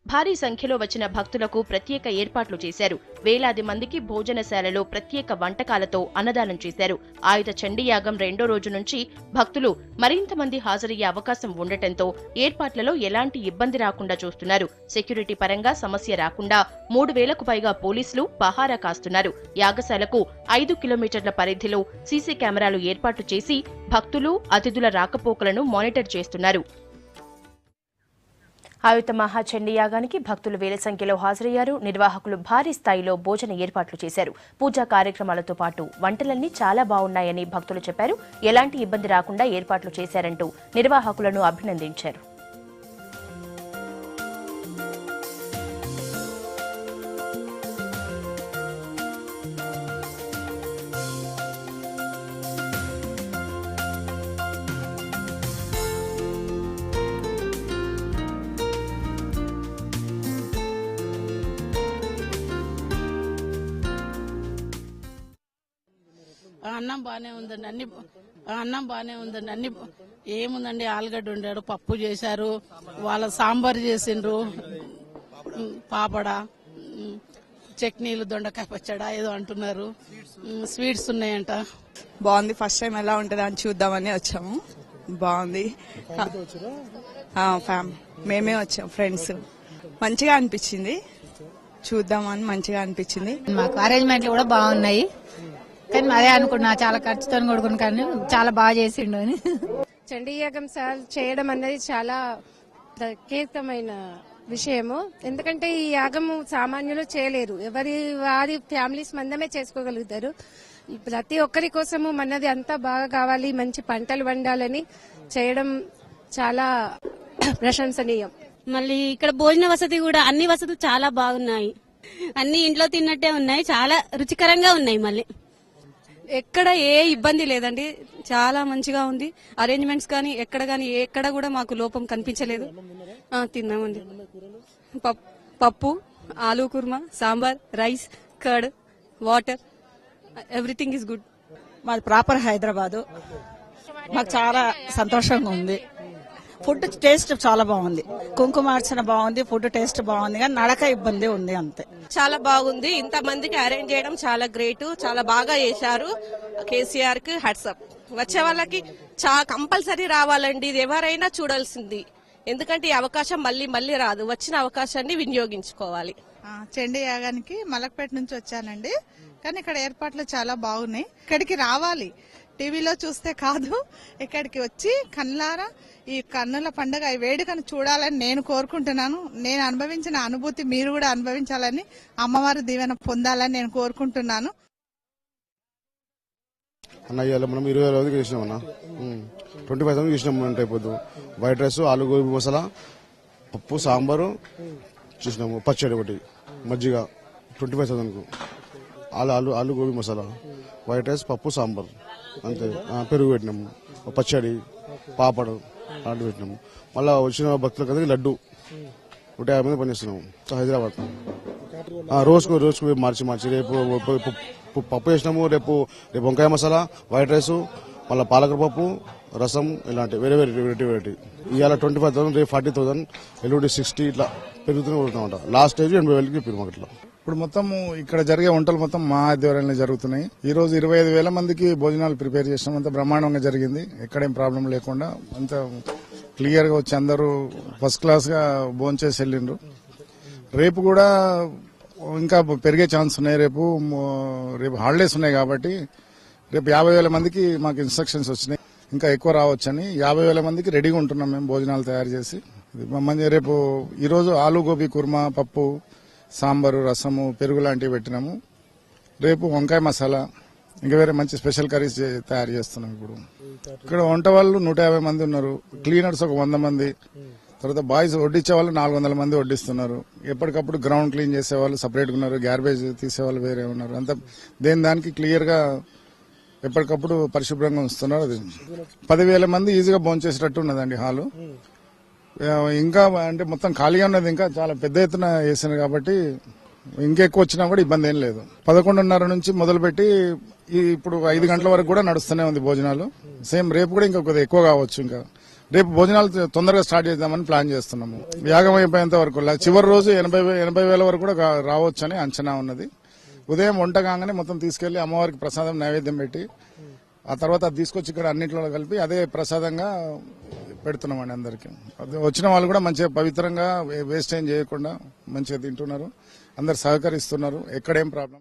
భారీ సంఖ్యలో వచ్చిన భక్తులకు ప్రత్యేక ఏర్పాట్లు చేశారు. వేలాది మందికి భోజనశాలలో ప్రత్యేక వంటకాలతో అన్నదానం చేశారు. ఆయుధ చండీయాగం రెండో రోజు నుంచి భక్తులు మరింత మంది హాజరయ్యే అవకాశం ఉండటంతో ఏర్పాట్లలో ఎలాంటి ఇబ్బంది రాకుండా చూస్తున్నారు. సెక్యూరిటీ పరంగా సమస్య రాకుండా 3000కు పైగా పోలీసులు పహారా కాస్తున్నారు. యాగశాలకు 5 కిలోమీటర్ల పరిధిలో సీసీ కెమెరాలు ఏర్పాటు చేసి భక్తులు అతిథుల రాకపోకలను మానిటర్ చేస్తున్నారు. ఆయుత మహాచండీయాగానికి భక్తులు వేల సంఖ్యలో హాజరయ్యారు. నిర్వాహకులు భారీ స్థాయిలో భోజన ఏర్పాట్లు చేశారు. పూజా కార్యక్రమాలతో పాటు వంటలన్నీ చాలా బాగున్నాయని భక్తులు చెప్పారు. ఎలాంటి ఇబ్బంది రాకుండా ఏర్పాట్లు చేశారంటూ నిర్వాహకులను అభినందించారు. అన్నం బానే ఉందండి అన్ని ఏముందండి, ఆలుగడ్డ వండాడు, పప్పు చేశారు, వాళ్ళ సాంబార్ చేసిండ్రు, పాపడ, చట్నీలు, దొండకాయ పచ్చడా ఏదో అంటున్నారు, స్వీట్స్ ఉన్నాయంట. బాగుంది. ఫస్ట్ టైం ఎలా ఉంటది అని చూద్దామని వచ్చాము. బాగుంది. మేమే వచ్చాం, ఫ్రెండ్స్. మంచిగా అనిపించింది, చూద్దామని మంచిగా అనిపించింది. మాకు అరేంజ్మెంట్లు కూడా బాగున్నాయి, కానీ అదే అనుకున్నా చాలా ఖర్చుతో కొడుకుని, కానీ చాలా బాగా చేసిండు అని. చండీయాగం చేయడం అనేది చాలా ప్రత్యేకమైన విషయము. ఎందుకంటే ఈ యాగము సామాన్యులు చేయలేరు, వారి ఫ్యామిలీస్ మందమే చేసుకోగలుగుతారు. ప్రతి ఒక్కరి కోసము మనది అంతా బాగా కావాలి, మంచి పంటలు వండాలని చేయడం చాలా ప్రశంసనీయం. మళ్ళీ ఇక్కడ భోజన వసతి కూడా అన్ని వసతులు చాలా బాగున్నాయి, అన్ని ఇంట్లో తిన్నట్టే ఉన్నాయి, చాలా రుచికరంగా ఉన్నాయి. మళ్ళీ ఎక్కడ ఏ ఇబ్బంది లేదండి, చాలా మంచిగా ఉంది. అరేంజ్మెంట్స్ కానీ ఎక్కడ కూడా మాకు లోపం కనిపించలేదు. తిన్నామండి. పప్పు, aloo kurma, sambar, rice, curd, water, everything is good. మాది ప్రాపర్ హైదరాబాదు. మాకు చాలా సంతోషంగా ఉంది. ఫుడ్ టేస్ట్ చాలా బాగుంది, కుంకుమార్చన బాగుంది, ఫుడ్ టేస్ట్ బాగుంది, కానీ నడక ఇబ్బంది ఉంది అంతే. చాలా బాగుంది. ఇంత మందికి అరేంజ్ చేయడం చాలా గ్రేట్, చాలా బాగా చేశారు. కేసీఆర్ కి హ్యాట్సప్. వచ్చే వాళ్ళకి కంపల్సరీ రావాలండి, ఇది ఎవరైనా చూడాల్సింది. ఎందుకంటే ఈ అవకాశం మళ్ళీ రాదు, వచ్చిన అవకాశాన్ని వినియోగించుకోవాలి. చండీ యాగానికి మలక్పేట నుంచి వచ్చానండి, కానీ ఇక్కడ ఏర్పాట్లు చాలా బాగున్నాయి. ఇక్కడికి రావాలి, టీవీలో చూస్తే కాదు, ఇక్కడికి వచ్చి కళ్ళారా ఈ కన్నుల పండుగ ఈ వేడుకను చూడాలని నేను కోరుకుంటున్నాను. నేను అనుభవించిన అనుభూతి మీరు కూడా అనుభవించాలని, అమ్మవారి దీవెన పొందాలని నేను కోరుకుంటున్నాను. అన్న ఇవాళ మనం 20,000 చేసినాం అన్న, 25,000 చేసినాం. అంటే అయిపోద్దు. వైట్ రైస్, ఆలు గోబీ మసాలా, పప్పు, సాంబారు చేసినాము, పచ్చడి ఒకటి, మజ్జిగ 25,000కు. ఆలు గోబీ మసాలా, వైట్ రైస్, పప్పు, సాంబార్ అంతే. పెరుగు పెట్టినాము, పచ్చడి, పాపడు లాంటి పెట్టినాము. మళ్ళా వచ్చిన భక్తులకు అందరికి లడ్డు 150 మంది పనిచేస్తున్నాము. హైదరాబాద్ రోజుకు మార్చి రేపు పప్పు చేసినాము, రేపు వంకాయ మసాలా, వైట్ రైస్, మళ్ళీ పాలకూర పప్పు, రసం, ఇలాంటి వేరే వెరైటీ. ఇవాళ 25,000, రేపు 40,000, ఎల్లుండి 60, ఇట్లా పెరుగుతూనే ఉంటున్నామంట. లాస్ట్ స్టేజ్ 80,000కి చెప్పారు మాకు. ఇట్లా ఇప్పుడు మొత్తం ఇక్కడ జరిగే వంటలు మొత్తం మా ఆధ్వర్యంలో జరుగుతున్నాయి. ఈ రోజు 25,000 మందికి భోజనాలు ప్రిపేర్ చేసినాం. అంత బ్రహ్మాండంగా జరిగింది, ఎక్కడేం ప్రాబ్లం లేకుండా అంత క్లియర్ గా వచ్చి అందరూ ఫస్ట్ క్లాస్ గా భోంచేసి వెళ్ళిండ్రు. రేపు కూడా ఇంకా పెరిగే ఛాన్స్ ఉన్నాయి. రేపు హాలిడేస్ ఉన్నాయి కాబట్టి రేపు 50,000 మందికి మాకు ఇన్స్ట్రక్షన్స్ వచ్చినాయి, ఇంకా ఎక్కువ రావచ్చని. 50,000 మందికి రెడీగా ఉంటున్నాం మేము భోజనాలు తయారు చేసి. రేపు ఈరోజు ఆలు గోబీ కుర్మా, పప్పు, సాంబారు, రసము, పెరుగు లాంటివి పెట్టినాము. రేపు వంకాయ మసాలా, ఇంకా వేరే మంచి స్పెషల్ కర్రీస్ తయారు చేస్తున్నాం. ఇప్పుడు ఇక్కడ వంట వాళ్ళు 150 మంది ఉన్నారు, క్లీనర్స్ ఒక 100 మంది, తర్వాత బాయ్స్ వడ్డించే వాళ్ళు 400 మంది వడ్డిస్తున్నారు. ఎప్పటికప్పుడు గ్రౌండ్ క్లీన్ చేసే వాళ్ళు సపరేట్ గా ఉన్నారు, గార్బేజ్ తీసే వాళ్ళు వేరే ఉన్నారు. అంత దానికి క్లియర్ గా ఎప్పటికప్పుడు పరిశుభ్రంగా ఉంచుతున్నారు. అది 10,000 మంది ఈజీగా భోంచేసేటట్టు ఉన్నదండి హాలు. ఇంకా అంటే మొత్తం ఖాళీగా ఉన్నది, ఇంకా చాలా పెద్ద ఎత్తున వేసాను కాబట్టి ఇంకెక్కువ వచ్చినా కూడా ఇబ్బంది ఏం లేదు. 11:30 నుంచి మొదలుపెట్టి ఇప్పుడు 5 గంటల వరకు కూడా నడుస్తూనే ఉంది భోజనాలు. సేమ్ రేపు కూడా ఇంకా కొద్దిగా ఎక్కువ కావచ్చు. ఇంకా రేపు భోజనాలు తొందరగా స్టార్ట్ చేద్దామని ప్లాన్ చేస్తున్నాము. యాగం అయిపోయేంత వరకు చివరి రోజు 80,000 వరకు కూడా రావచ్చని అంచనా ఉన్నది. ఉదయం వంట కాగానే మొత్తం తీసుకెళ్లి అమ్మవారికి ప్రసాదం నైవేద్యం పెట్టి ఆ తర్వాత అది తీసుకొచ్చి ఇక్కడ అన్నింటిలో కలిపి అదే ప్రసాదంగా పెడుతున్నామండి అందరికి. వచ్చిన వాళ్ళు కూడా మంచిగా పవిత్రంగా వేస్ట్ ఏం చేయకుండా మంచిగా తింటున్నారు, అందరు సహకరిస్తున్నారు, ఎక్కడేం ప్రాబ్లం